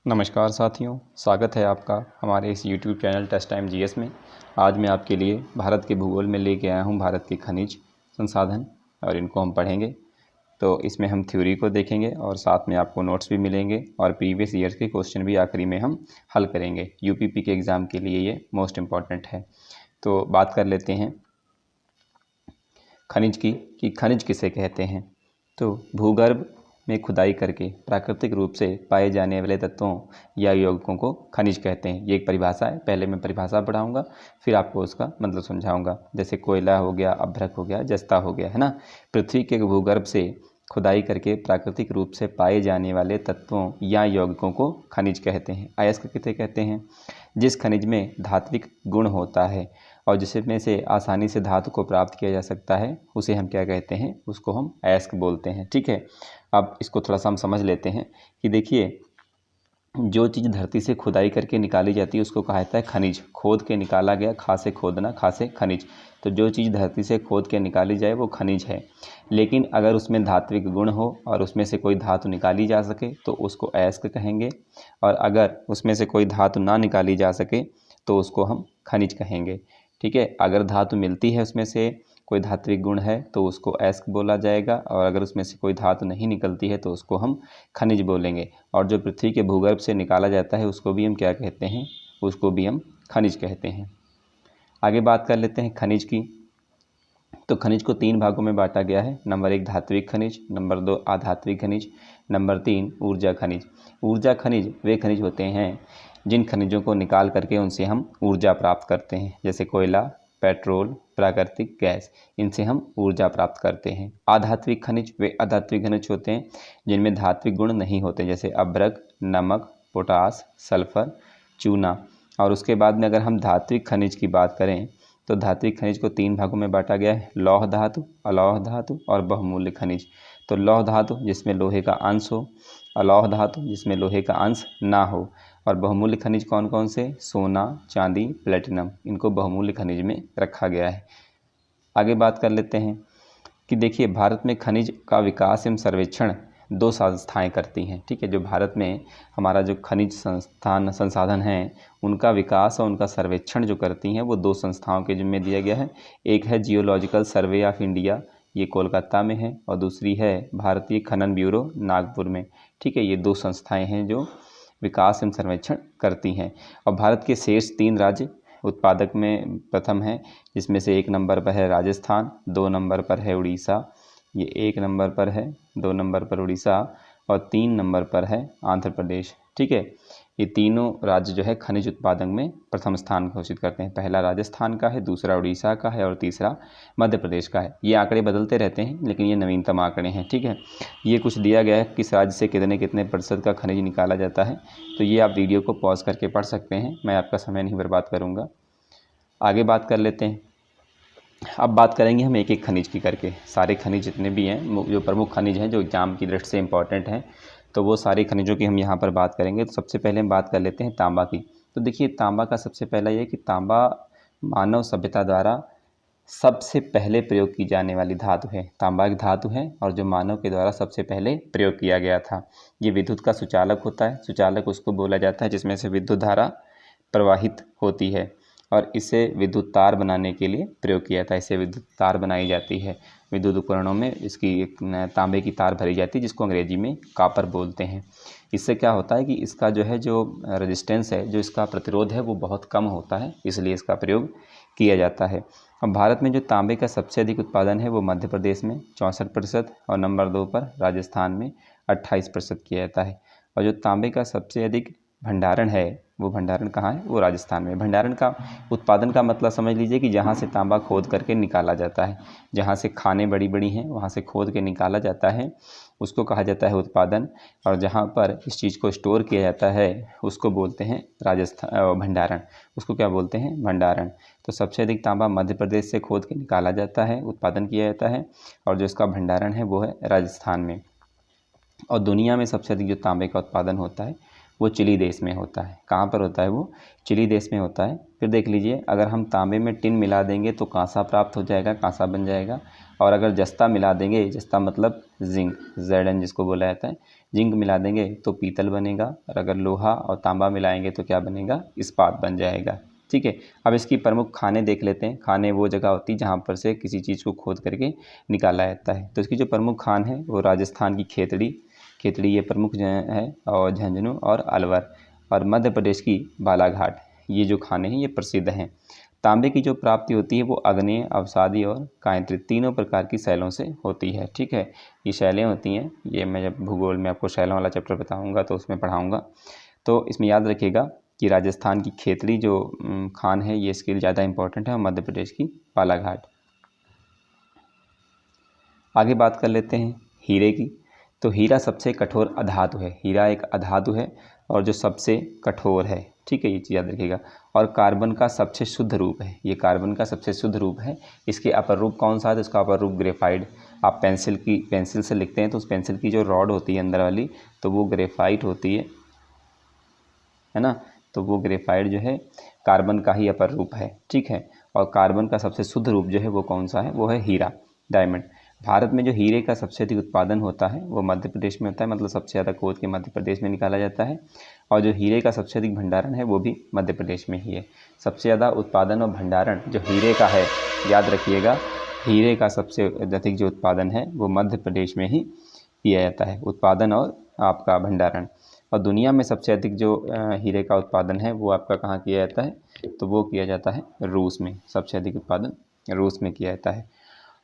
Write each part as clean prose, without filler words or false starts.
नमस्कार साथियों, स्वागत है आपका हमारे इस YouTube channel test time GS में। आज मैं आपके लिए भारत के भूगोल में लेके आया हूँ भारत के खनिज संसाधन और इनको हम पढ़ेंगे। तो इसमें हम थ्योरी को देखेंगे और साथ में आपको नोट्स भी मिलेंगे और प्रीवियस ईयर्स के क्वेश्चन भी आखिरी में हम हल करेंगे। यूपीपी के एग्ज़ाम के लिए ये मोस्ट इम्पॉर्टेंट है। तो बात कर लेते हैं खनिज की कि खनिज किसे कहते हैं। तो भूगर्भ में खुदाई करके प्राकृतिक रूप से पाए जाने वाले तत्वों या यौगिकों को खनिज कहते हैं। ये एक परिभाषा है। पहले मैं परिभाषा पढ़ाऊंगा, फिर आपको उसका मतलब समझाऊंगा। जैसे कोयला हो गया, अभ्रक हो गया, जस्ता हो गया, है ना। पृथ्वी के भूगर्भ से खुदाई करके प्राकृतिक रूप से पाए जाने वाले तत्वों या यौगिकों को खनिज कहते हैं। अयस्क किसे कहते हैं? जिस खनिज में धात्विक गुण होता है और जिसमें से आसानी से धातु को प्राप्त किया जा सकता है उसे हम क्या कहते हैं? उसको हम अयस्क बोलते हैं। ठीक है, अब इसको थोड़ा सा हम समझ लेते हैं कि देखिए, जो चीज़ धरती से खुदाई करके निकाली जाती है उसको कहा जाता है खनिज। खोद के निकाला गया, खा से खोदना, खा से खनिज। तो जो चीज़ धरती से खोद के निकाली जाए वो खनिज है। लेकिन अगर उसमें धात्विक गुण हो और उसमें से कोई धातु निकाली जा सके तो उसको अयस्क कहेंगे, और अगर उसमें से कोई धातु ना निकाली जा सके तो उसको हम खनिज कहेंगे। ठीक है, अगर धातु मिलती है, उसमें से कोई धात्विक गुण है तो उसको अयस्क बोला जाएगा, और अगर उसमें से कोई धातु नहीं निकलती है तो उसको हम खनिज बोलेंगे। और जो पृथ्वी के भूगर्भ से निकाला जाता है उसको भी हम क्या कहते हैं? उसको भी हम खनिज कहते हैं। आगे बात कर लेते हैं खनिज की। तो खनिज को 3 भागों में बांटा गया है। नंबर 1 धात्विक खनिज, नंबर 2 अधात्विक खनिज, नंबर 3 ऊर्जा खनिज। ऊर्जा खनिज वे खनिज होते हैं जिन खनिजों को निकाल करके उनसे हम ऊर्जा प्राप्त करते हैं। जैसे कोयला, पेट्रोल, प्राकृतिक गैस, इनसे हम ऊर्जा प्राप्त करते हैं। अधात्विक खनिज वे अधात्विक खनिज होते हैं जिनमें धात्विक गुण नहीं होते, जैसे अभ्रक, नमक, पोटास, सल्फर, चूना। और उसके बाद में अगर हम धात्विक खनिज की बात करें तो धात्विक खनिज को 3 भागों में बांटा गया है। लौह धातु, अलौह धातु और बहुमूल्य खनिज। तो लौह धातु जिसमें लोहे का अंश हो, अलौह धातु जिसमें लोहे का अंश ना हो, और बहुमूल्य खनिज कौन कौन से? सोना, चांदी, प्लेटिनम, इनको बहुमूल्य खनिज में रखा गया है। आगे बात कर लेते हैं कि देखिए, भारत में खनिज का विकास एवं सर्वेक्षण 2 संस्थाएं करती हैं। ठीक है, जो भारत में हमारा जो खनिज संसाधन हैं उनका विकास और उनका सर्वेक्षण जो करती हैं वो 2 संस्थाओं के जिम्मे दिया गया है। एक है जियोलॉजिकल सर्वे ऑफ इंडिया, ये कोलकाता में है, और दूसरी है भारतीय खनन ब्यूरो, नागपुर में। ठीक है, ये 2 संस्थाएं हैं जो विकास एवं सर्वेक्षण करती हैं। और भारत के शेष 3 राज्य उत्पादक में प्रथम है, जिसमें से 1 नंबर पर है राजस्थान, 2 नंबर पर है उड़ीसा, ये 1 नंबर पर है, 2 नंबर पर उड़ीसा और 3 नंबर पर है आंध्र प्रदेश। ठीक है, ये तीनों राज्य जो है खनिज उत्पादन में प्रथम स्थान घोषित करते हैं। पहला राजस्थान का है, दूसरा उड़ीसा का है और तीसरा मध्य प्रदेश का है। ये आंकड़े बदलते रहते हैं लेकिन ये नवीनतम आंकड़े हैं। ठीक है, ये कुछ दिया गया है किस राज्य से कितने कितने प्रतिशत का खनिज निकाला जाता है, तो ये आप वीडियो को पॉज करके पढ़ सकते हैं, मैं आपका समय नहीं बर्बाद करूँगा। आगे बात कर लेते हैं। अब बात करेंगे हम एक एक खनिज की करके। सारे खनिज जितने भी हैं, जो प्रमुख खनिज हैं जो एग्जाम की दृष्टि से इंपॉर्टेंट हैं, तो वो सारे खनिजों की हम यहाँ पर बात करेंगे। तो सबसे पहले हम बात कर लेते हैं तांबा की। तो देखिए, तांबा का सबसे पहला ये कि तांबा मानव सभ्यता द्वारा सबसे पहले प्रयोग की जाने वाली धातु है। तांबा एक धातु है और जो मानव के द्वारा सबसे पहले प्रयोग किया गया था। ये विद्युत का सुचालक होता है। सुचालक उसको बोला जाता है जिसमें से विद्युत धारा प्रवाहित होती है, और इसे विद्युत तार बनाने के लिए प्रयोग किया था। इसे विद्युत तार बनाई जाती है। विद्युत उपकरणों में इसकी एक तांबे की तार भरी जाती है जिसको अंग्रेजी में कापर बोलते हैं। इससे क्या होता है कि इसका जो है जो रेजिस्टेंस है, जो इसका प्रतिरोध है वो बहुत कम होता है, इसलिए इसका प्रयोग किया जाता है। अब भारत में जो तांबे का सबसे अधिक उत्पादन है वो मध्य प्रदेश में 64% और नंबर 2 पर राजस्थान में 28% किया जाता है। और जो तांबे का सबसे अधिक भंडारण है वो भंडारण कहाँ है? वो राजस्थान में। भंडारण का उत्पादन का मतलब समझ लीजिए कि जहाँ से तांबा खोद करके निकाला जाता है, जहाँ से खानें बड़ी बड़ी हैं वहाँ से खोद के निकाला जाता है, उसको कहा जाता है उत्पादन। और जहाँ पर इस चीज़ को स्टोर किया जाता है उसको बोलते हैं भंडारण। उसको क्या बोलते हैं? भंडारण। तो सबसे अधिक तांबा मध्य प्रदेश से खोद के निकाला जाता है, उत्पादन किया जाता है, और जो इसका भंडारण है वो है राजस्थान में। और दुनिया में सबसे अधिक जो तांबे का उत्पादन होता है वो चिली देश में होता है। कहाँ पर होता है वो? चिली देश में होता है। फिर देख लीजिए, अगर हम तांबे में टिन मिला देंगे तो कांसा प्राप्त हो जाएगा, कांसा बन जाएगा। और अगर जस्ता मिला देंगे, जस्ता मतलब जिंक, Zn जिसको बोला जाता है, जिंक मिला देंगे तो पीतल बनेगा। और अगर लोहा और तांबा मिलाएंगे तो क्या बनेगा? इस्पात बन जाएगा। ठीक है। अब इसकी प्रमुख खाने देख लेते हैं। खाने वो जगह होती है जहाँ पर से किसी चीज़ को खोद करके निकाला जाता है। तो इसकी जो प्रमुख खान है वो राजस्थान की खेतड़ी ये प्रमुख है, और झुंझुनू और अलवर, और मध्य प्रदेश की बालाघाट, ये जो खाने हैं ये प्रसिद्ध हैं। तांबे की जो प्राप्ति होती है वो आग्नेय, अवसादी और कायंत्री तीनों प्रकार की शैलों से होती है। ठीक है, ये शैलें होती हैं, ये मैं जब भूगोल में आपको शैलों वाला चैप्टर बताऊंगा तो उसमें पढ़ाऊंगा। तो इसमें याद रखिएगा कि राजस्थान की खेतड़ी जो खान है ये इसके लिए ज़्यादा इंपॉर्टेंट है, और मध्य प्रदेश की बालाघाट। आगे बात कर लेते हैं हीरे की। तो हीरा सबसे कठोर अधातु है। हीरा एक अधातु है और जो सबसे कठोर है। ठीक है, ये चीज़ याद रखिएगा। और कार्बन का सबसे शुद्ध रूप है, ये कार्बन का सबसे शुद्ध रूप है। इसके अपर रूप कौन सा है? तो इसका अपर रूप ग्रेफाइट। आप पेंसिल से लिखते हैं तो उस पेंसिल की जो रॉड होती है अंदर वाली, तो वो ग्रेफाइट होती है ना। तो वो ग्रेफाइट जो है कार्बन का ही अपर रूप है। ठीक है, और कार्बन का सबसे शुद्ध रूप जो है वो कौन सा है? वो है हीरा, डायमंड। भारत में जो हीरे का सबसे अधिक उत्पादन होता है वो मध्य प्रदेश में होता है, मतलब सबसे ज़्यादा खोद के मध्य प्रदेश में निकाला जाता है। और जो हीरे का सबसे अधिक भंडारण है वो भी मध्य प्रदेश में ही है। सबसे ज़्यादा उत्पादन और भंडारण जो हीरे का है, याद रखिएगा, हीरे का सबसे अधिक जो उत्पादन है वो मध्य प्रदेश में ही किया जाता है, उत्पादन और आपका भंडारण। और दुनिया में सबसे अधिक जो हीरे का उत्पादन है वो आपका कहाँ किया जाता है? तो वो किया जाता है रूस में। सबसे अधिक उत्पादन रूस में किया जाता है।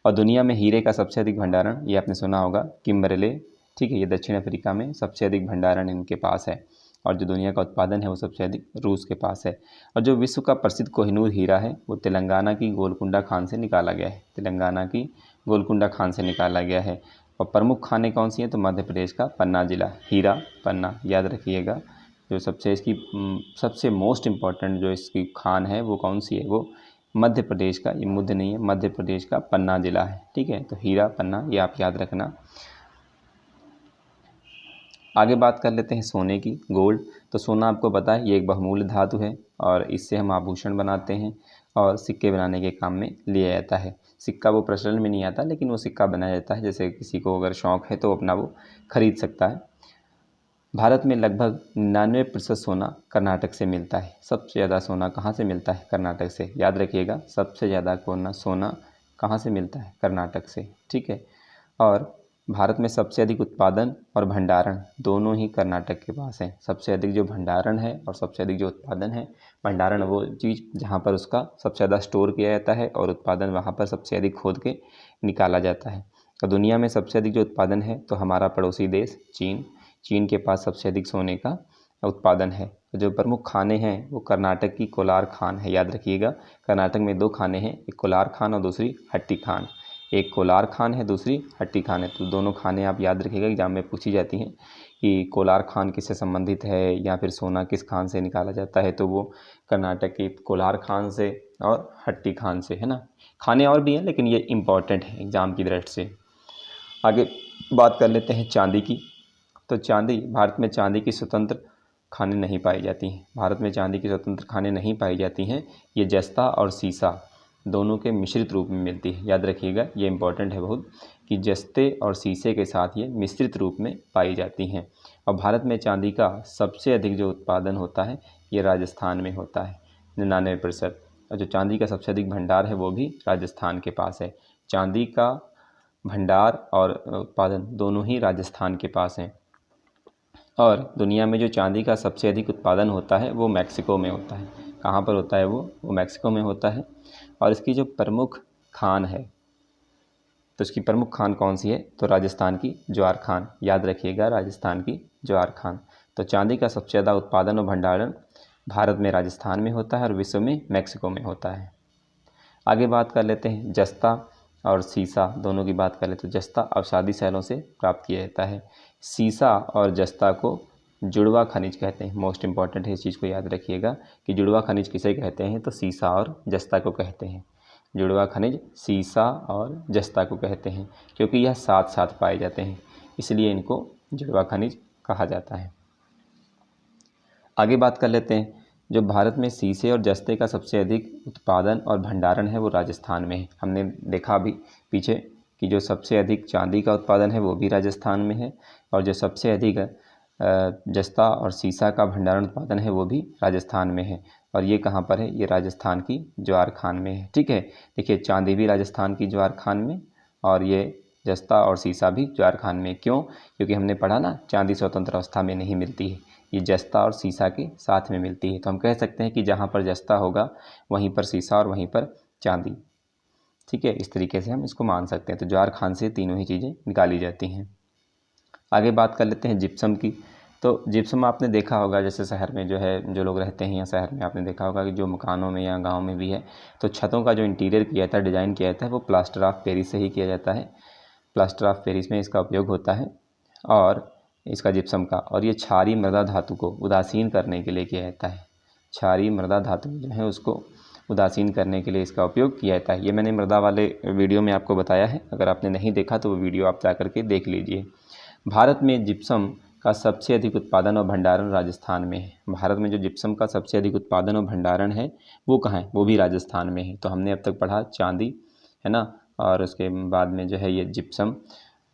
और दुनिया में हीरे का सबसे अधिक भंडारण, ये आपने सुना होगा, किम्बरले। ठीक है, ये दक्षिण अफ्रीका में सबसे अधिक भंडारण इनके पास है। और जो दुनिया का उत्पादन है वो सबसे अधिक रूस के पास है। और जो विश्व का प्रसिद्ध कोहिनूर हीरा है वो तेलंगाना की गोलकुंडा खान से निकाला गया है। तेलंगाना की गोलकुंडा खान से निकाला गया है। और प्रमुख खानें कौन सी हैं? तो मध्य प्रदेश का पन्ना जिला, हीरा पन्ना, याद रखिएगा। जो सबसे इसकी सबसे मोस्ट इम्पॉर्टेंट जो इसकी खान है वो कौन सी है? वो मध्य प्रदेश का, ये मुद्द नहीं है, मध्य प्रदेश का पन्ना जिला है। ठीक है, तो हीरा पन्ना ये आप याद रखना। आगे बात कर लेते हैं सोने की, गोल्ड। तो सोना आपको पता है ये एक बहुमूल्य धातु है और इससे हम आभूषण बनाते हैं और सिक्के बनाने के काम में लिया जाता है। सिक्का वो प्रचलन में नहीं आता, लेकिन वो सिक्का बनाया जाता है, जैसे किसी को अगर शौक़ है तो अपना वो खरीद सकता है। भारत में लगभग 99% सोना कर्नाटक से मिलता है। सबसे ज़्यादा सोना कहाँ से मिलता है? कर्नाटक से। याद रखिएगा, सबसे ज़्यादा सोना कहाँ से मिलता है? कर्नाटक से। ठीक है, और भारत में सबसे अधिक उत्पादन और भंडारण दोनों ही कर्नाटक के पास है। सबसे अधिक जो भंडारण है और सबसे अधिक जो उत्पादन है, भंडारण वो चीज़ जहाँ पर उसका सबसे ज़्यादा स्टोर किया जाता है, और उत्पादन वहाँ पर सबसे अधिक खोद के निकाला जाता है। तो दुनिया में सबसे अधिक जो उत्पादन है तो हमारा पड़ोसी देश चीन के पास सबसे अधिक सोने का उत्पादन है। जो प्रमुख खाने हैं वो कर्नाटक की कोलार खान है। याद रखिएगा, कर्नाटक में 2 खाने हैं, एक कोलार खान और दूसरी हट्टी खान। एक कोलार खान है, दूसरी हट्टी खान है। तो दोनों खाने आप याद रखिएगा, एग्जाम में पूछी जाती हैं कि कोलार खान किससे संबंधित है या फिर सोना किस खान से निकाला जाता है, तो वो कर्नाटक की कोलार खान से और हट्टी खान से है ना। खाने और भी हैं लेकिन ये इम्पॉर्टेंट है एग्ज़ाम की दृष्टि से। आगे बात कर लेते हैं चांदी की। तो चांदी, भारत में चांदी की स्वतंत्र खानें नहीं पाई जाती हैं। भारत में चांदी की स्वतंत्र खानें नहीं पाई जाती हैं। ये जस्ता और सीसा दोनों के मिश्रित रूप में मिलती है। याद रखिएगा, ये इंपॉर्टेंट है बहुत, कि जस्ते और शीशे के साथ ये मिश्रित रूप में पाई जाती हैं। और भारत में चांदी का सबसे अधिक जो उत्पादन होता है ये राजस्थान में होता है, 99%। और जो चांदी का सबसे अधिक भंडार है वो भी राजस्थान के पास है। चांदी का भंडार और उत्पादन दोनों ही राजस्थान के पास हैं। और दुनिया में जो चांदी का सबसे अधिक उत्पादन होता है वो मैक्सिको में होता है। कहाँ पर होता है वो मैक्सिको में होता है। और इसकी जो प्रमुख खान है, तो इसकी प्रमुख खान कौन सी है? तो राजस्थान की ज्वार खान। याद रखिएगा, राजस्थान की ज्वार खान। तो चांदी का सबसे ज़्यादा उत्पादन और भंडारण भारत में राजस्थान में होता है और विश्व में मैक्सिको में होता है। आगे बात कर लेते हैं जस्ता और सीसा दोनों की बात कर लेते हैं। जस्ता अवसादी शैलों से प्राप्त किया जाता है। सीसा और जस्ता को जुड़वा खनिज कहते हैं। मोस्ट इंपॉर्टेंट है, इस चीज़ को याद रखिएगा कि जुड़वा खनिज किसे कहते हैं? तो सीसा और जस्ता को कहते हैं। जुड़वा खनिज सीसा और जस्ता को कहते हैं, क्योंकि यह साथ साथ पाए जाते हैं, इसलिए इनको जुड़वा खनिज कहा जाता है। आगे बात कर लेते हैं, जो भारत में शीशे और जस्ते का सबसे अधिक उत्पादन और भंडारण है वो राजस्थान में है। हमने देखा अभी पीछे कि जो सबसे अधिक चांदी का उत्पादन है वो भी राजस्थान में है, और जो सबसे अधिक जस्ता और सीसा का भंडारण उत्पादन है वो भी राजस्थान में है। और ये कहाँ पर है? ये राजस्थान की ज्वार खान में है। ठीक है, देखिए चांदी भी राजस्थान की ज्वार खान में, और ये जस्ता और सीसा भी ज्वार खान में। क्यों? क्योंकि हमने पढ़ा ना, चांदी स्वतंत्र अवस्था में नहीं मिलती है, ये जस्ता और सीसा के साथ में मिलती है। तो हम कह सकते हैं कि जहाँ पर जस्ता होगा वहीं पर सीसा और वहीं पर चांदी। ठीक है, इस तरीके से हम इसको मान सकते हैं। तो ज्वार खान से तीनों ही चीज़ें निकाली जाती हैं। आगे बात कर लेते हैं जिप्सम की। तो जिप्सम आपने देखा होगा, जैसे शहर में जो है, जो लोग रहते हैं या शहर में, आपने देखा होगा कि जो मकानों में या गांव में भी है, तो छतों का जो इंटीरियर किया जाता है, डिज़ाइन किया जाता है, वो प्लास्टर ऑफ पेरिस से ही किया जाता है। प्लास्टर ऑफ पेरिस में इसका उपयोग होता है, और इसका जिप्सम का, और ये क्षारीय मृदा धातु को उदासीन करने के लिए किया जाता है। क्षारीय मृदा धातु जो है उसको उदासीन करने के लिए इसका उपयोग किया जाता है। ये मैंने मृदा वाले वीडियो में आपको बताया है, अगर आपने नहीं देखा तो वो वीडियो आप जा करके देख लीजिए। भारत में जिप्सम का सबसे अधिक उत्पादन और भंडारण राजस्थान में है। भारत में जो जिप्सम का सबसे अधिक उत्पादन और भंडारण है वो कहाँ है? वो भी राजस्थान में है। तो हमने अब तक पढ़ा चांदी, है ना, और उसके बाद में जो है ये जिप्सम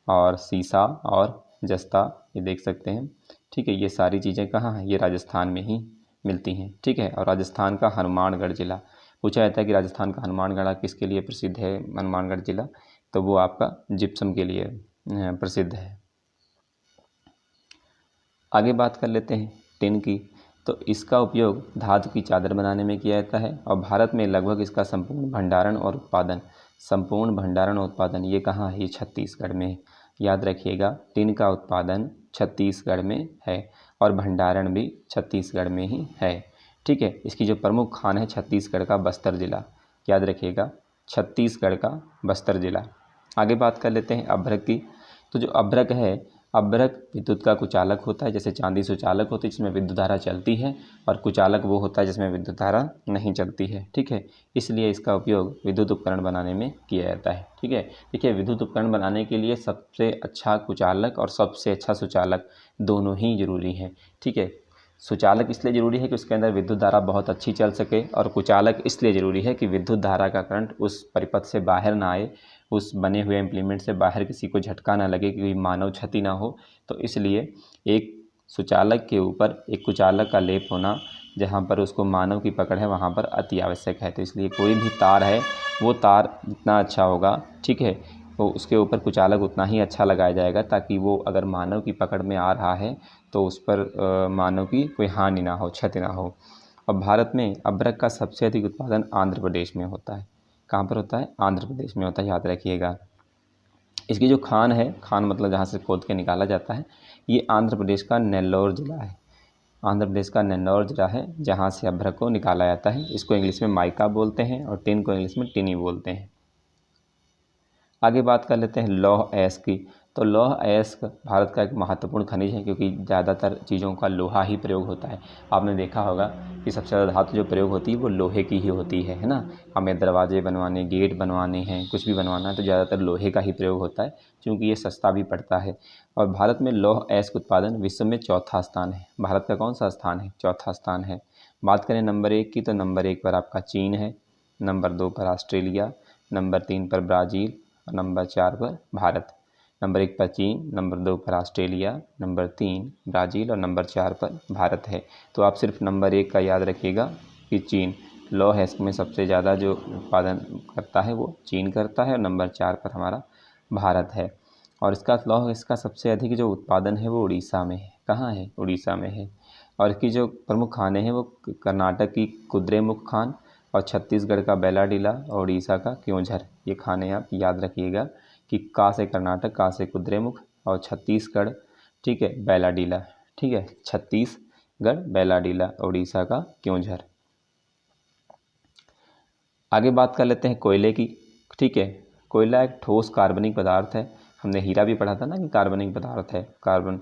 और सीसा और जस्ता, ये देख सकते हैं। ठीक है, ये सारी चीज़ें कहाँ हैं? ये राजस्थान में ही मिलती हैं। ठीक है, और राजस्थान का हनुमानगढ़ ज़िला, पूछा जाता है कि राजस्थान का हनुमानगढ़ किसके लिए प्रसिद्ध है? हनुमानगढ़ ज़िला, तो वो आपका जिप्सम के लिए प्रसिद्ध है। आगे बात कर लेते हैं टिन की। तो इसका उपयोग धातु की चादर बनाने में किया जाता है, और भारत में लगभग इसका संपूर्ण भंडारण और उत्पादन ये कहाँ है? ये छत्तीसगढ़ में। याद रखिएगा, टिन का उत्पादन छत्तीसगढ़ में है और भंडारण भी छत्तीसगढ़ में ही है। ठीक है, इसकी जो प्रमुख खान है छत्तीसगढ़ का बस्तर ज़िला। याद रखिएगा, छत्तीसगढ़ का बस्तर ज़िला। आगे बात कर लेते हैं अभ्रक की। तो जो अभ्रक है, अभ्रक विद्युत का कुचालक होता है। जैसे चांदी सुचालक होती है जिसमें विद्युत धारा चलती है, और कुचालक वो होता है जिसमें विद्युत धारा नहीं चलती है। ठीक है, इसलिए इसका उपयोग विद्युत उपकरण बनाने में किया जाता है। ठीक है, देखिए विद्युत उपकरण बनाने के लिए सबसे अच्छा कुचालक और सबसे अच्छा सुचालक दोनों ही जरूरी हैं। ठीक है, सुचालक इसलिए ज़रूरी है कि उसके अंदर विद्युत धारा बहुत अच्छी चल सके, और कुचालक इसलिए ज़रूरी है कि विद्युत धारा का करंट उस परिपथ से बाहर ना आए, उस बने हुए इम्प्लीमेंट से बाहर किसी को झटका ना लगे, कोई मानव क्षति ना हो। तो इसलिए एक सुचालक के ऊपर एक कुचालक का लेप होना, जहाँ पर उसको मानव की पकड़ है, वहाँ पर अति आवश्यक है। तो इसलिए कोई भी तार है, वो तार जितना अच्छा होगा, ठीक है, तो उसके ऊपर कुचालक उतना ही अच्छा लगाया जाएगा, ताकि वो अगर मानव की पकड़ में आ रहा है तो उस पर मानव की कोई हानि ना हो, क्षति ना हो। और भारत में अभ्रक का सबसे अधिक उत्पादन आंध्र प्रदेश में होता है। कहाँ पर होता है? आंध्र प्रदेश में होता है, याद रखिएगा। इसकी जो खान है, खान मतलब जहाँ से खोद के निकाला जाता है, ये आंध्र प्रदेश का नेल्लौर ज़िला है। आंध्र प्रदेश का नेल्लौर ज़िला है जहाँ से अभ्रक को निकाला जाता है। इसको इंग्लिश में माइका बोलते हैं, और टिन को इंग्लिश में टिनी बोलते हैं। आगे बात कर लेते हैं लौह अयस्क की। तो लौह अयस्क भारत का एक महत्वपूर्ण खनिज है, क्योंकि ज़्यादातर चीज़ों का लोहा ही प्रयोग होता है। आपने देखा होगा कि सबसे ज़्यादा धातु जो प्रयोग होती है वो लोहे की ही होती है ना। हमें दरवाजे बनवाने, गेट बनवाने हैं, कुछ भी बनवाना है तो ज़्यादातर लोहे का ही प्रयोग होता है, क्योंकि ये सस्ता भी पड़ता है। और भारत में लौह अयस्क उत्पादन विश्व में चौथा स्थान है। भारत का कौन सा स्थान है? चौथा स्थान है। बात करें नंबर 1 की, तो नंबर 1 पर आपका चीन है, नंबर 2 पर ऑस्ट्रेलिया, नंबर 3 पर ब्राज़ील, और नंबर 4 पर भारत। नंबर 1 पर चीन, नंबर 2 पर ऑस्ट्रेलिया, नंबर 3 ब्राज़ील और नंबर 4 पर भारत है। तो आप सिर्फ नंबर 1 का याद रखिएगा कि चीन लौह अयस्क में सबसे ज़्यादा जो उत्पादन करता है वो चीन करता है, और नंबर 4 पर हमारा भारत है। और इसका लौह अयस्क का सबसे अधिक जो उत्पादन है वो उड़ीसा में है। कहाँ है? उड़ीसा में है। और इसकी जो प्रमुख खानें हैं वो कर्नाटक की कुद्रेमुख खान, और छत्तीसगढ़ का बेलाडीला, और उड़ीसा का क्योंझर। ये खाने आप याद रखिएगा कि का से कर्नाटक, का से कुद्रेमुख, और छत्तीसगढ़, ठीक है, बेलाडीला। ठीक है, छत्तीसगढ़ बेलाडीला, उड़ीसा का क्योंझर। आगे बात कर लेते हैं कोयले की। ठीक है, कोयला एक ठोस कार्बनिक पदार्थ है। हमने हीरा भी पढ़ा था ना कि कार्बनिक पदार्थ है, कार्बन।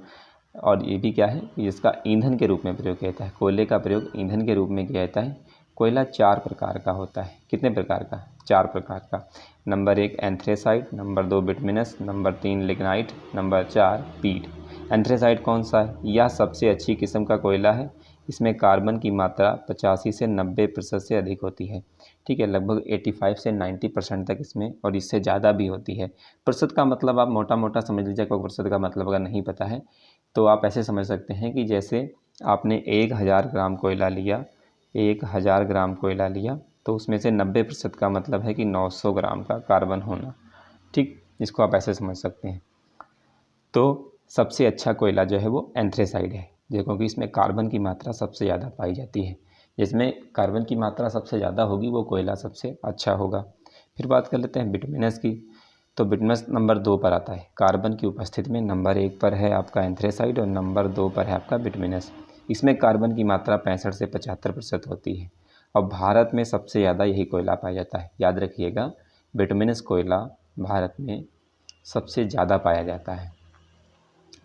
और ये भी क्या है कि इसका ईंधन के रूप में प्रयोग किया जाता है। कोयले का प्रयोग ईंधन के रूप में किया जाता है। कोयला 4 प्रकार का होता है। कितने प्रकार का? 4 प्रकार का। Number 1 anthracite, number 2 bituminous, number 3 lignite, number 4 पीट। एंथ्रेसाइट कौन सा है? यह सबसे अच्छी किस्म का कोयला है। इसमें कार्बन की मात्रा 85 से 90% से अधिक होती है। ठीक है, लगभग 85 से 90% तक इसमें, और इससे ज़्यादा भी होती है। प्रतिशत का मतलब आप मोटा मोटा समझ लीजिए, कोई प्रतिशत का मतलब अगर नहीं पता है तो आप ऐसे समझ सकते हैं कि जैसे आपने 1000 ग्राम कोयला लिया, 1000 ग्राम कोयला लिया, तो उसमें से 90% का मतलब है कि 900 ग्राम का कार्बन होना। ठीक, इसको आप ऐसे समझ सकते हैं। तो सबसे अच्छा कोयला जो है वो एंथ्रेसाइड है, देखो कि इसमें कार्बन की मात्रा सबसे ज़्यादा पाई जाती है। जिसमें कार्बन की मात्रा सबसे ज़्यादा होगी वो कोयला सबसे अच्छा होगा। फिर बात कर लेते हैं बिटुमिनस की। तो बिटुमिनस नंबर 2 पर आता है, कार्बन की उपस्थिति में नंबर 1 पर है आपका एंथ्रेसाइड और नंबर 2 पर है आपका बिटुमिनस। इसमें कार्बन की मात्रा 65 से 75% होती है और भारत में सबसे ज़्यादा यही कोयला पाया जाता है। याद रखिएगा, बिटुमिनस कोयला भारत में सबसे ज़्यादा पाया जाता है।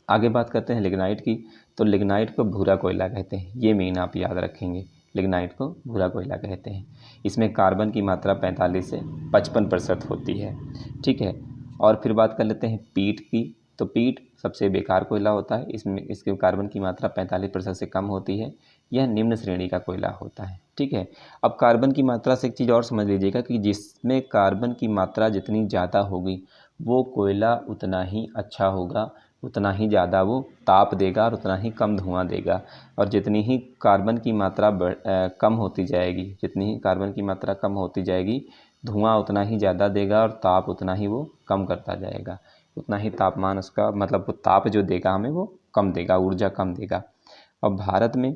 आगे बात करते हैं लिग्नाइट की। तो लिग्नाइट को भूरा कोयला कहते हैं, ये मेन आप याद रखेंगे, लिग्नाइट को भूरा कोयला कहते हैं। इसमें कार्बन की मात्रा 45 से 55% होती है। ठीक है, और फिर बात कर लेते हैं पीट की। तो पीट सबसे बेकार कोयला होता है, इसमें इसके कार्बन की मात्रा 45% से कम होती है। यह निम्न श्रेणी का कोयला होता है। ठीक है, अब कार्बन की मात्रा से एक चीज़ और समझ लीजिएगा कि जिसमें कार्बन की मात्रा जितनी ज़्यादा होगी वो कोयला उतना ही अच्छा होगा, उतना ही ज़्यादा वो ताप देगा और उतना ही कम धुआं देगा। और जितनी ही कार्बन की मात्रा कम होती जाएगी, जितनी ही कार्बन की मात्रा कम होती जाएगी, धुआं उतना ही ज़्यादा देगा और ताप उतना ही वो कम करता जाएगा। उतना ही तापमान उसका मतलब वो ताप जो देगा हमें वो कम देगा, ऊर्जा कम देगा। और भारत में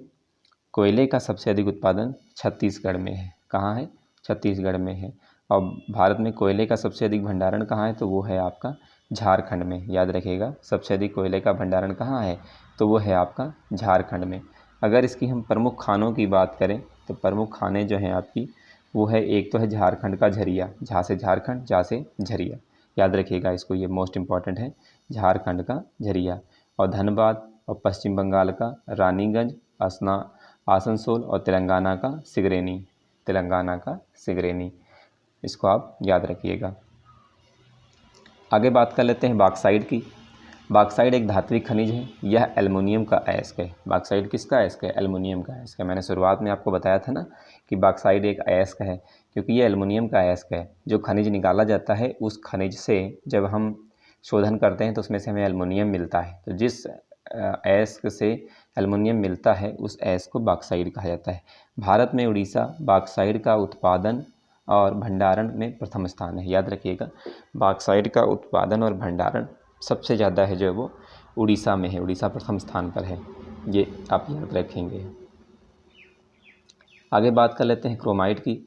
कोयले का सबसे अधिक उत्पादन छत्तीसगढ़ में है। कहाँ है? छत्तीसगढ़ में है। और भारत में कोयले का सबसे अधिक भंडारण कहाँ है? तो वो है आपका झारखंड में। याद रखिएगा, सबसे अधिक कोयले का भंडारण कहाँ है? तो वो है आपका झारखंड में। अगर इसकी हम प्रमुख खानों की बात करें तो प्रमुख खाने जो हैं आपकी वो है, एक तो है झारखंड का झरिया, झा से झारखंड, झा से झरिया। याद रखिएगा इसको, ये मोस्ट इम्पॉर्टेंट है, झारखंड का झरिया। और धनबाद और पश्चिम बंगाल का रानीगंज, आसनसोल और तेलंगाना का सिगरेनी, तेलंगाना का सिगरेनी। इसको आप याद रखिएगा। आगे बात कर लेते हैं बॉक्साइट की। बॉक्साइट एक धात्विक खनिज है, यह एल्युमिनियम का अयस्क है। बॉक्साइट किसका अयस्क है? एल्युमिनियम का अयस्क है। मैंने शुरुआत में आपको बताया था ना कि बॉक्साइट एक अयस्क है, क्योंकि ये एल्युमिनियम का अयस्क है। जो खनिज निकाला जाता है उस खनिज से जब हम शोधन करते हैं तो उसमें से हमें एल्युमिनियम मिलता है। तो जिस अयस्क से एल्युमिनियम मिलता है उस अयस्क को बॉक्साइट कहा जाता है। भारत में उड़ीसा बॉक्साइट का उत्पादन और भंडारण में प्रथम स्थान है। याद रखिएगा, बॉक्साइट का उत्पादन और भंडारण सबसे ज़्यादा है जो वो उड़ीसा में है, उड़ीसा प्रथम स्थान पर है, ये आप याद रखेंगे। आगे बात कर लेते हैं क्रोमाइट की।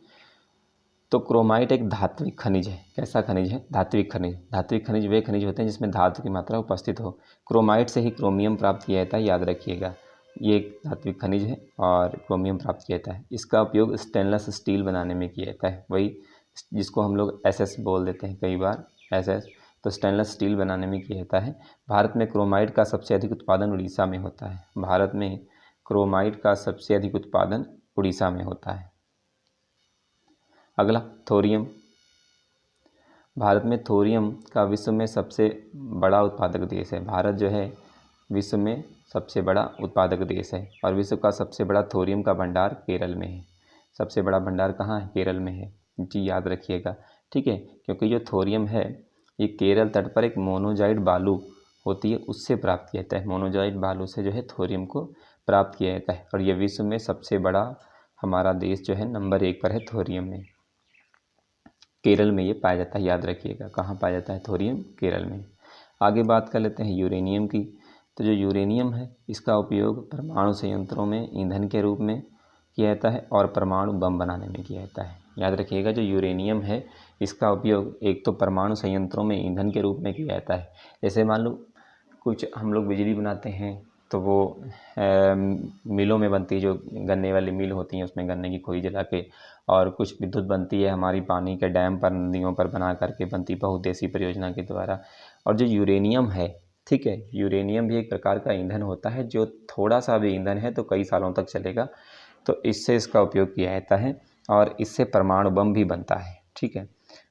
तो क्रोमाइट एक धात्विक खनिज है। कैसा खनिज है? धात्विक खनिज। धात्विक खनिज वे खनिज होते हैं जिसमें धातु की मात्रा उपस्थित हो। क्रोमाइट से ही क्रोमियम प्राप्त किया जाता है, याद रखिएगा। ये एक धात्विक खनिज है और क्रोमियम प्राप्त किया जाता है। इसका उपयोग स्टेनलेस स्टील बनाने में किया जाता है, वही जिसको हम लोग SS बोल देते हैं कई बार, SS। तो स्टेनलेस स्टील बनाने में किया जाता है। भारत में क्रोमाइट का सबसे अधिक उत्पादन उड़ीसा में होता है। भारत में क्रोमाइट का सबसे अधिक उत्पादन उड़ीसा में होता है। अगला थोरियम। भारत में थोरियम का विश्व में सबसे बड़ा उत्पादक देश है। भारत जो है विश्व में सबसे बड़ा उत्पादक देश है और विश्व का सबसे बड़ा थोरियम का भंडार केरल में है। सबसे बड़ा भंडार कहाँ है? केरल में है जी, याद रखिएगा। ठीक है, क्योंकि जो थोरियम है ये केरल तट पर एक मोनोजाइट बालू होती है उससे प्राप्त किया जाता है। मोनोजाइट बालू से जो है थोरियम को प्राप्त किया जाता है और ये विश्व में सबसे बड़ा हमारा देश जो है नंबर 1 पर है थोरियम में। केरल में ये पाया जाता है, याद रखिएगा। कहाँ पाया जाता है? थोरियम केरल में। आगे बात कर लेते हैं यूरेनियम की। तो जो यूरेनियम है इसका उपयोग परमाणु संयंत्रों में ईंधन के रूप में किया जाता है और परमाणु बम बनाने में किया जाता है। याद रखिएगा, जो यूरेनियम है इसका उपयोग एक तो परमाणु संयंत्रों में ईंधन के रूप में किया जाता है। जैसे मान लो कुछ हम लोग बिजली बनाते हैं तो वो मिलों में बनती है, जो गन्ने वाली मिल होती हैं उसमें गन्ने की खोई जला के, और कुछ विद्युत बनती है हमारी पानी के डैम पर, नदियों पर बना करके बनती बहुउद्देशीय परियोजना के द्वारा। और जो यूरेनियम है, ठीक है, यूरेनियम भी एक प्रकार का ईंधन होता है, जो थोड़ा सा भी ईंधन है तो कई सालों तक चलेगा। तो इससे इसका उपयोग किया जाता है और इससे परमाणु बम भी बनता है। ठीक है,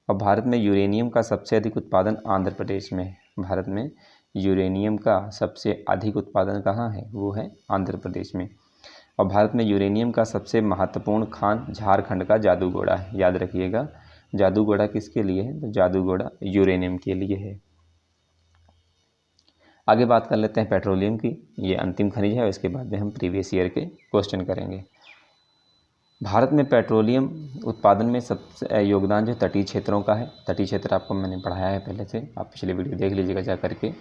और भारत में यूरेनियम का सबसे अधिक उत्पादन आंध्र प्रदेश में है। भारत में यूरेनियम का सबसे अधिक उत्पादन कहाँ है? वो है आंध्र प्रदेश में। और भारत में यूरेनियम का सबसे महत्वपूर्ण खान झारखंड का जादूगोड़ा है। याद रखिएगा, जादूगोड़ा किसके लिए है? तो जादूगोड़ा यूरेनियम के लिए है। आगे बात कर लेते हैं पेट्रोलियम की। ये अंतिम खनिज है और इसके बाद में हम प्रीवियस ईयर के क्वेश्चन करेंगे। भारत में पेट्रोलियम उत्पादन में सबसे योगदान जो तटीय क्षेत्रों का है। तटीय क्षेत्र आपको मैंने पढ़ाया है पहले से, आप पिछले वीडियो देख लीजिएगा जा करके।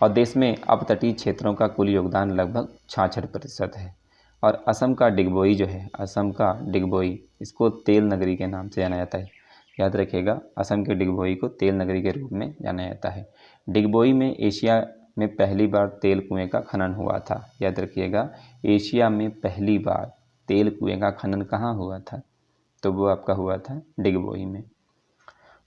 और देश में अब तटीय क्षेत्रों का कुल योगदान लगभग 66% है। और असम का डिगबोई जो है, असम का डिगबोई, इसको तेल नगरी के नाम से जाना जाता है। याद रखिएगा, असम के डिगबोई को तेल नगरी के रूप में जाना जाता है। डिगबोई में एशिया में पहली बार तेल कुएं का खनन हुआ था। याद रखिएगा, एशिया में पहली बार तेल कुएं का खनन कहाँ हुआ था? तो वो आपका हुआ था डिगबोई में।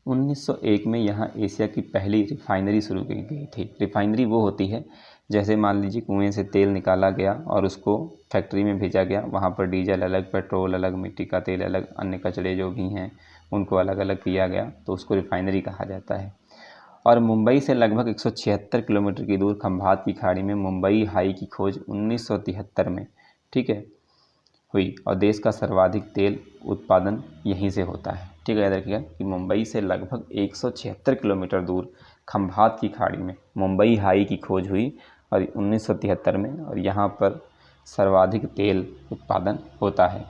1901 में यहाँ एशिया की पहली रिफाइनरी शुरू की गई थी। रिफाइनरी वो होती है जैसे मान लीजिए कुएं से तेल निकाला गया और उसको फैक्ट्री में भेजा गया, वहाँ पर डीजल अलग, पेट्रोल अलग, मिट्टी का तेल अलग, अन्य कचरे जो भी हैं उनको अलग अलग किया गया, तो उसको रिफाइनरी कहा जाता है। और मुंबई से लगभग 176 किलोमीटर की दूर खंभात की खाड़ी में मुंबई हाई की खोज 1973 में, ठीक है, हुई। और देश का सर्वाधिक तेल उत्पादन यहीं से होता है। ठीक है, याद रखिएगा कि मुंबई से लगभग 176 किलोमीटर दूर खंभात की खाड़ी में मुंबई हाई की खोज हुई और 1973 में, और यहाँ पर सर्वाधिक तेल उत्पादन होता है।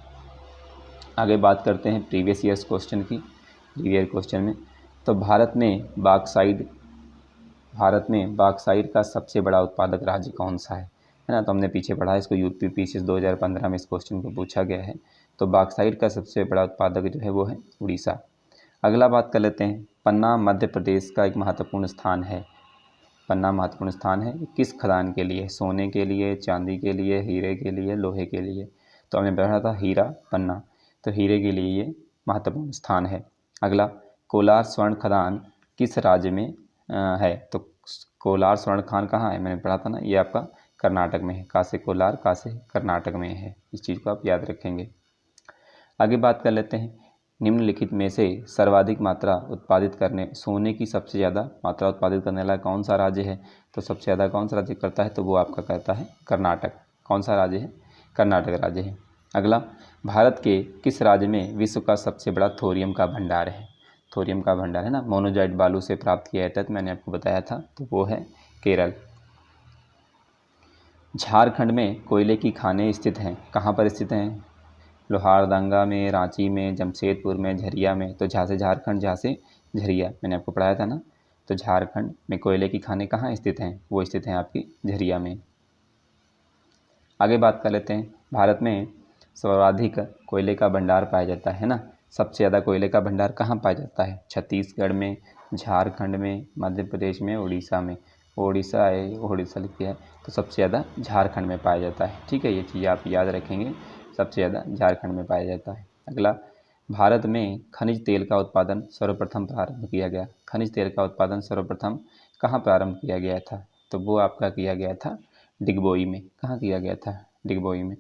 आगे बात करते हैं प्रीवियस ईयर्स क्वेश्चन की। प्रीवियस क्वेश्चन में तो भारत में बॉक्साइट का सबसे बड़ा उत्पादक राज्य कौन सा है ना? तो हमने पीछे पढ़ा, इसको यूपी पीसीएस 2015 में इस क्वेश्चन को पूछा गया है। तो बॉक्साइट का सबसे बड़ा उत्पादक जो है वो है उड़ीसा। अगला बात कर लेते हैं, पन्ना मध्य प्रदेश का एक महत्वपूर्ण स्थान है। पन्ना महत्वपूर्ण स्थान है किस खदान के लिए? सोने के लिए, चांदी के लिए, हीरे के लिए, लोहे के लिए? तो हमने पढ़ा था हीरा पन्ना, तो हीरे के लिए ये महत्वपूर्ण स्थान है। अगला, कोलार स्वर्ण खदान किस राज्य में है? तो कोलार स्वर्ण खान कहाँ है? मैंने पढ़ा था ना, ये आपका कर्नाटक में है। कासे कोलार, कासे कर्नाटक में है। इस चीज़ को आप याद रखेंगे। आगे बात कर लेते हैं, निम्नलिखित में से सर्वाधिक मात्रा उत्पादित करने, सोने की सबसे ज़्यादा मात्रा उत्पादित करने वाला कौन सा राज्य है? तो सबसे ज़्यादा कौन सा राज्य करता है? तो वो आपका करता है कर्नाटक। कौन सा राज्य है? कर्नाटक राज्य है। अगला, भारत के किस राज्य में विश्व का सबसे बड़ा थोरियम का भंडार है? थोरियम का भंडार है ना, मोनोजाइट बालू से प्राप्त किया जाता है, तो मैंने आपको बताया था, तो वो है केरल। झारखंड में कोयले की खानें स्थित हैं, कहाँ पर स्थित हैं? लोहारदंगा में, रांची में, जमशेदपुर में, झरिया में। तो झा से झारखंड, झा से झरिया, मैंने आपको पढ़ाया था ना। तो झारखंड में कोयले की खानें कहाँ स्थित हैं? वो स्थित हैं आपकी झरिया में। आगे बात कर लेते हैं, भारत में सर्वाधिक कोयले का भंडार पाया जाता है ना। सबसे ज़्यादा कोयले का भंडार कहाँ पाया जाता है? छत्तीसगढ़ में, झारखंड में, मध्य प्रदेश में, उड़ीसा में। उड़ीसा है, उड़ीसा लिख दिया है, तो सबसे ज़्यादा झारखंड में पाया जाता है। ठीक है, ये चीज़ आप याद रखेंगे, सबसे ज़्यादा झारखंड में पाया जाता है। अगला, भारत में खनिज तेल का उत्पादन सर्वप्रथम प्रारंभ किया गया। खनिज तेल का उत्पादन सर्वप्रथम कहाँ प्रारंभ किया गया था? तो वो आपका किया गया था डिगबोई में। कहाँ किया गया था? डिगबोई में।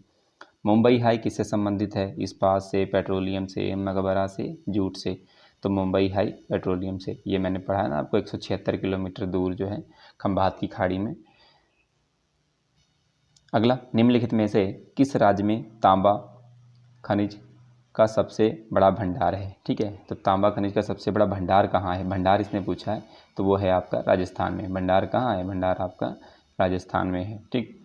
मुंबई हाई किससे संबंधित है? इस्पात से, पेट्रोलियम से, मकबरा से, जूट से। तो मुंबई हाई पेट्रोलियम से। ये मैंने पढ़ा है ना आपको, 176 किलोमीटर दूर जो है खंभात की खाड़ी में। अगला, निम्नलिखित में से किस राज्य में तांबा खनिज का सबसे बड़ा भंडार है? ठीक है, तो तांबा खनिज का सबसे बड़ा भंडार कहाँ है? भंडार इसने पूछा है, तो वो है आपका राजस्थान में। भंडार कहाँ है? भंडार आपका राजस्थान में है। ठीक,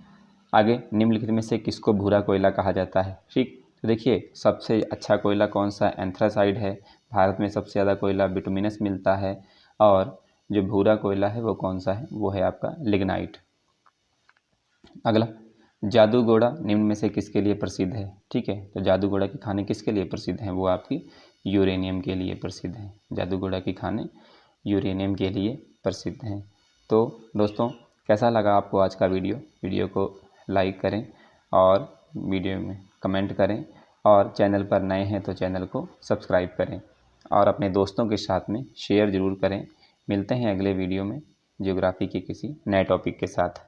आगे, निम्नलिखित में से किसको भूरा कोयला कहा जाता है? ठीक, तो देखिए सबसे अच्छा कोयला कौन सा? एंथ्रासाइड है। भारत में सबसे ज़्यादा कोयला बिटुमिनस मिलता है। और जो भूरा कोयला है वो कौन सा है? वो है आपका लिग्नाइट। अगला, जादूगोड़ा निम्न में से किसके लिए प्रसिद्ध है? ठीक है, तो जादूगोड़ा की खाने किसके लिए प्रसिद्ध हैं? वो आपकी यूरेनियम के लिए प्रसिद्ध हैं। जादूगोड़ा की खाने यूरेनियम के लिए प्रसिद्ध हैं। तो दोस्तों, कैसा लगा आपको आज का वीडियो को लाइक करें और वीडियो में कमेंट करें, और चैनल पर नए हैं तो चैनल को सब्सक्राइब करें और अपने दोस्तों के साथ में शेयर ज़रूर करें। मिलते हैं अगले वीडियो में ज्योग्राफी के किसी नए टॉपिक के साथ।